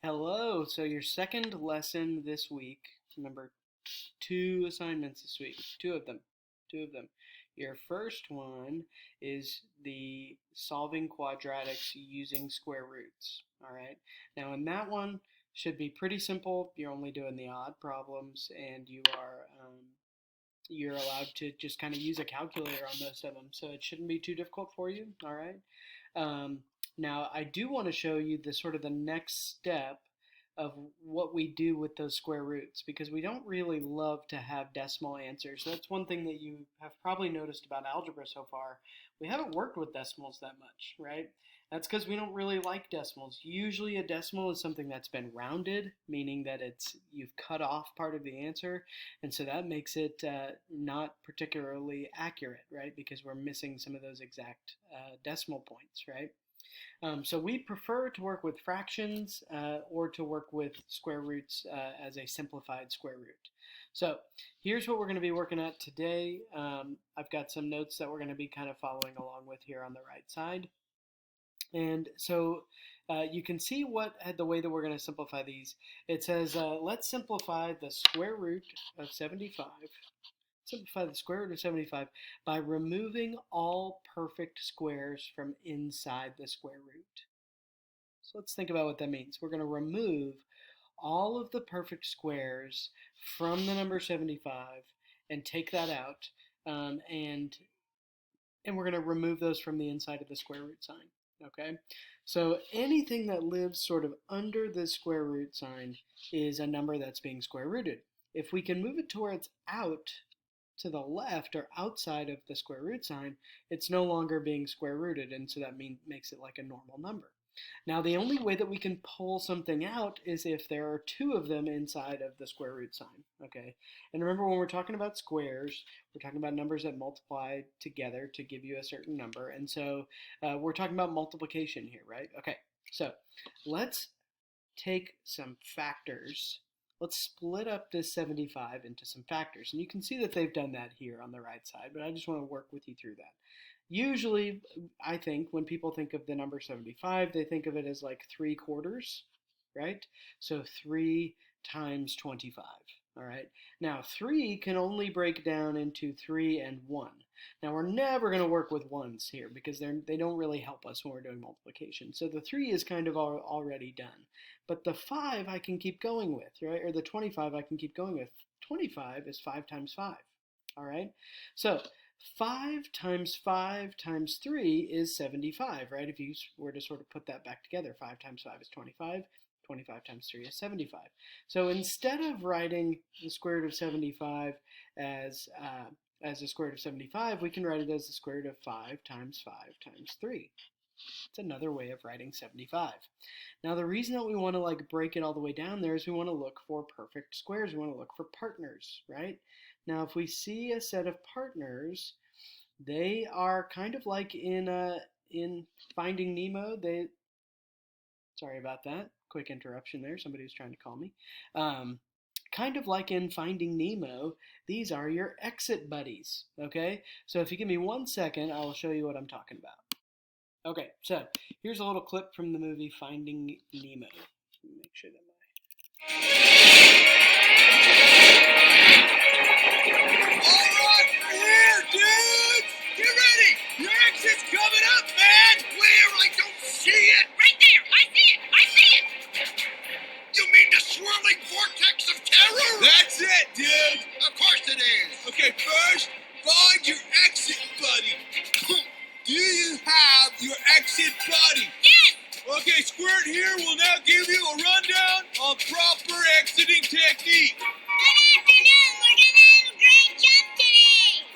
Hello. So your second lesson this week. Remember, two assignments this week. Two of them. Two of them. Your first one is the solving quadratics using square roots. All right. Now in that one should be pretty simple. You're only doing the odd problems, and you're allowed to just kind of use a calculator on most of them. So it shouldn't be too difficult for you. All right. Um, Now, I do want to show you the sort of the next step of what we do with those square roots because we don't really love to have decimal answers. That's one thing that you have probably noticed about algebra so far. We haven't worked with decimals that much, right? That's because we don't really like decimals. Usually a decimal is something that's been rounded, meaning that you've cut off part of the answer, and so that makes it not particularly accurate, right? Because we're missing some of those exact decimal points, right? So we prefer to work with fractions or to work with square roots as a simplified square root. So here's what we're going to be working at today. I've got some notes that we're going to be kind of following along with here on the right side. And so you can see the way that we're going to simplify these. It says, let's simplify the square root of 75. Simplify the square root of 75 by removing all perfect squares from inside the square root. So let's think about what that means. We're going to remove all of the perfect squares from the number 75 and take that out, and we're going to remove those from the inside of the square root sign. Okay, so anything that lives sort of under the square root sign is a number that's being square rooted. If we can move it to where it's out to the left or outside of the square root sign, it's no longer being square rooted, and so that makes it like a normal number. Now, the only way that we can pull something out is if there are two of them inside of the square root sign, okay? And remember, when we're talking about squares, we're talking about numbers that multiply together to give you a certain number, and so we're talking about multiplication here, right? Okay, so let's take some factors. Let's split up this 75 into some factors. And you can see that they've done that here on the right side, but I just want to work with you through that. Usually, I think when people think of the number 75, they think of it as like 3/4, right? So 3 times 25. All right. Now, 3 can only break down into 3 and 1. Now, we're never going to work with ones here because they don't really help us when we're doing multiplication. So the 3 is kind of already done. But the 5 I can keep going with, right? Or the 25 I can keep going with. 25 is 5 times 5. All right. So 5 times 5 times 3 is 75, right? If you were to sort of put that back together, 5 times 5 is 25. 25 times 3 is 75. So instead of writing the square root of 75 as the square root of 75, we can write it as the square root of 5 times 5 times 3. It's another way of writing 75. Now the reason that we want to like break it all the way down there is we want to look for perfect squares. We want to look for partners, right? Now if we see a set of partners, they are kind of like in Finding Nemo. Sorry about that. Quick interruption there. Somebody was trying to call me. Kind of like in Finding Nemo, these are your exit buddies, okay? So if you give me 1 second, I will show you what I'm talking about. Okay, so here's a little clip from the movie Finding Nemo. Let me make sure that All right, we're here, dudes! Get ready! Your exit's coming up, man! Where? I don't see it! Right there! I see it! I see it! You mean the swirling vortex of terror? That's it, dude! Of course it is! Okay, first, find your exit buddy. Do you have your exit buddy? Yes! Okay, Squirt here will now give you a rundown on proper exiting technique. Good afternoon! We're gonna have a great jump today!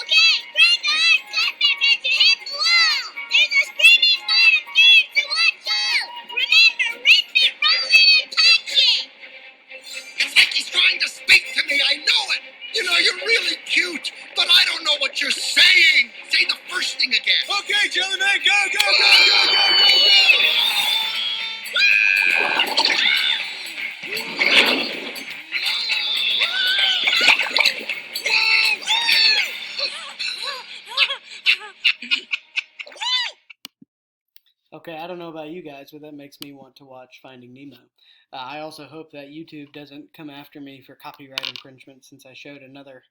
Okay, grab the hard surface as you hit the wall! There's a screaming flood of kids to watch out! Remember, rip it, roll it, and touch it! It's like he's trying to speak to me, I know it! You know, you're really cute, but I don't know what you're saying! Say the first thing again! Okay, Jellyman, go, go, go, go, go, go, go! you guys, but that makes me want to watch Finding Nemo. I also hope that YouTube doesn't come after me for copyright infringement since I showed another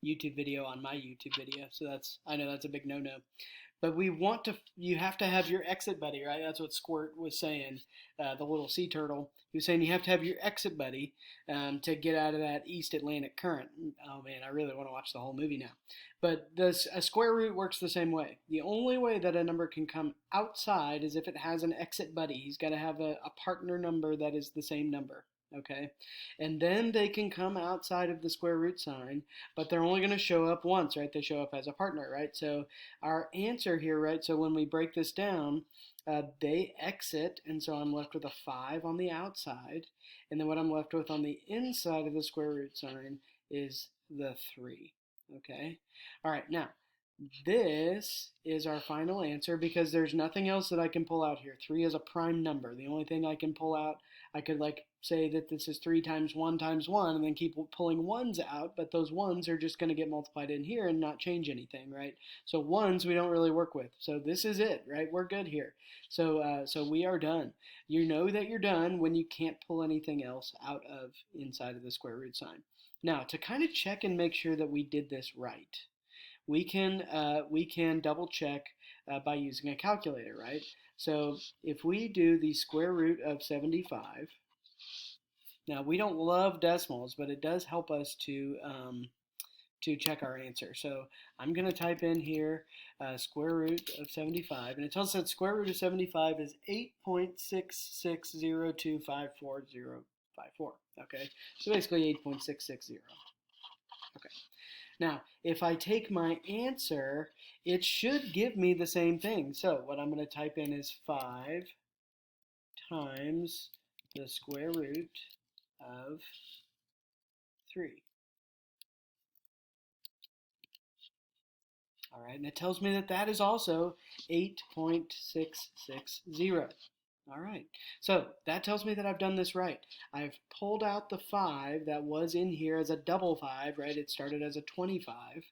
YouTube video on my YouTube video. So I know that's a big no-no. But you have to have your exit buddy, right? That's what Squirt was saying, the little sea turtle. He was saying you have to have your exit buddy to get out of that East Atlantic current. Oh man, I really want to watch the whole movie now. But a square root works the same way. The only way that a number can come outside is if it has an exit buddy. He's got to have a partner number that is the same number. Okay, and then they can come outside of the square root sign, but they're only going to show up once, right? They show up as a partner, right? So our answer here, right? So when we break this down, they exit, and so I'm left with a 5 on the outside, and then what I'm left with on the inside of the square root sign is the 3. Okay, all right, now this is our final answer because there's nothing else that I can pull out here. 3 is a prime number. The only thing I can pull out, I could like say that this is 3 times 1 times 1 and then keep pulling 1s out, but those 1s are just going to get multiplied in here and not change anything, right? So 1s we don't really work with. So this is it, right? We're good here. So we are done. You know that you're done when you can't pull anything else out of inside of the square root sign. Now, to kind of check and make sure that we did this right, we can double check by using a calculator, right? So if we do the square root of 75, now we don't love decimals, but it does help us to check our answer. So I'm going to type in here square root of 75, and it tells us that square root of 75 is 8.66025404. Okay, so basically 8.660. Okay. Now, if I take my answer, it should give me the same thing. So what I'm going to type in is 5 times the square root of 3. All right, and it tells me that that is also 8.660. All right, so that tells me that I've done this right. I've pulled out the 5 that was in here as a double 5, right? It started as a 25,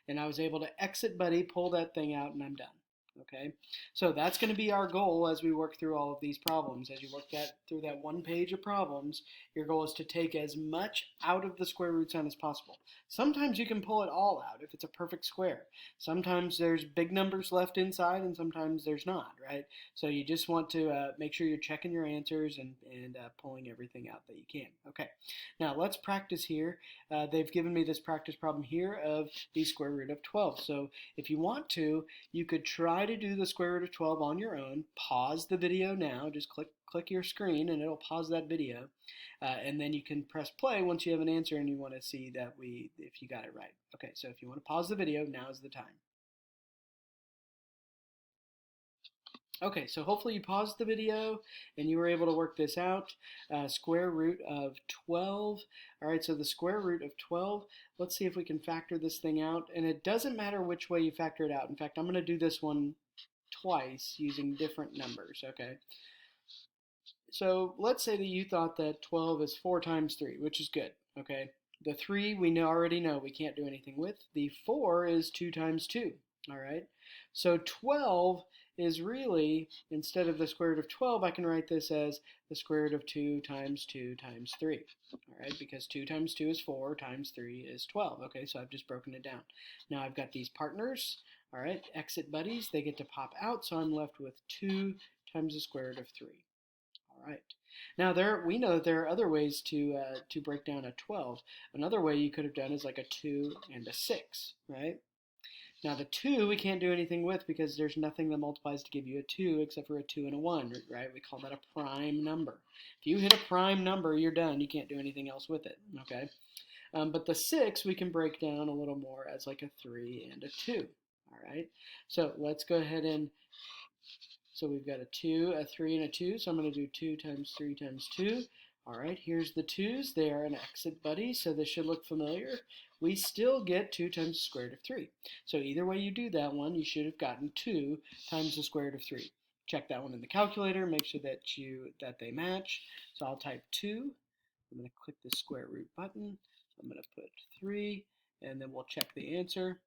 and I was able to exit buddy, pull that thing out, and I'm done. Okay, so that's going to be our goal as we work through all of these problems. As you work through that one page of problems, your goal is to take as much out of the square root sign as possible. Sometimes you can pull it all out if it's a perfect square. Sometimes there's big numbers left inside, and sometimes there's not, right? So you just want to make sure you're checking your answers and pulling everything out that you can. Okay, now let's practice here. They've given me this practice problem here of the square root of 12. So if you want to, you could try to do the square root of 12 on your own. Pause the video now. Just click your screen and it'll pause that video. And then you can press play once you have an answer and you want to see that if you got it right. Okay, so if you want to pause the video, now is the time. Okay, so hopefully you paused the video and you were able to work this out. Square root of 12. All right, so the square root of 12, let's see if we can factor this thing out. And it doesn't matter which way you factor it out. In fact, I'm going to do this one twice using different numbers, okay? So let's say that you thought that 12 is 4 times 3, which is good, okay? The 3 we already know we can't do anything with. The 4 is 2 times 2, all right? So 12 is really, instead of the square root of 12, I can write this as the square root of 2 times 2 times 3, all right? Because 2 times 2 is 4 times 3 is 12, okay? So I've just broken it down. Now I've got these partners, all right? Exit buddies, they get to pop out, so I'm left with 2 times the square root of 3. All right. Now we know that there are other ways to break down a 12. Another way you could have done is like a 2 and a 6, right? Now the 2 we can't do anything with because there's nothing that multiplies to give you a 2 except for a 2 and a 1, right? We call that a prime number. If you hit a prime number, you're done. You can't do anything else with it, okay? But the 6 we can break down a little more as like a 3 and a 2, all right? So let's go ahead and so we've got a 2, a 3, and a 2. So I'm going to do 2 times 3 times 2. All right, here's the 2's. They are an exit buddy, so this should look familiar. We still get 2 times the square root of 3. So either way you do that one, you should have gotten 2 times the square root of 3. Check that one in the calculator. Make sure that they match. So I'll type 2. I'm going to click the square root button. I'm going to put 3, and then we'll check the answer.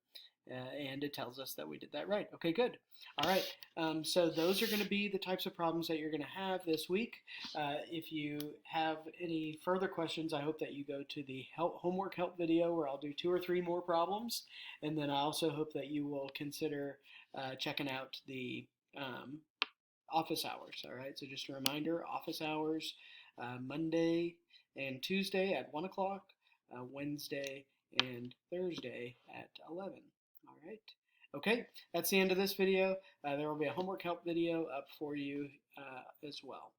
and it tells us that we did that right. Okay, good. All right, so those are going to be the types of problems that you're going to have this week. If you have any further questions, I hope that you go to the homework help video where I'll do 2 or 3 more problems, and then I also hope that you will consider checking out the office hours. All right, so just a reminder, office hours Monday and Tuesday at 1 o'clock, Wednesday and Thursday at 11. All right. Okay, that's the end of this video. There will be a homework help video up for you as well.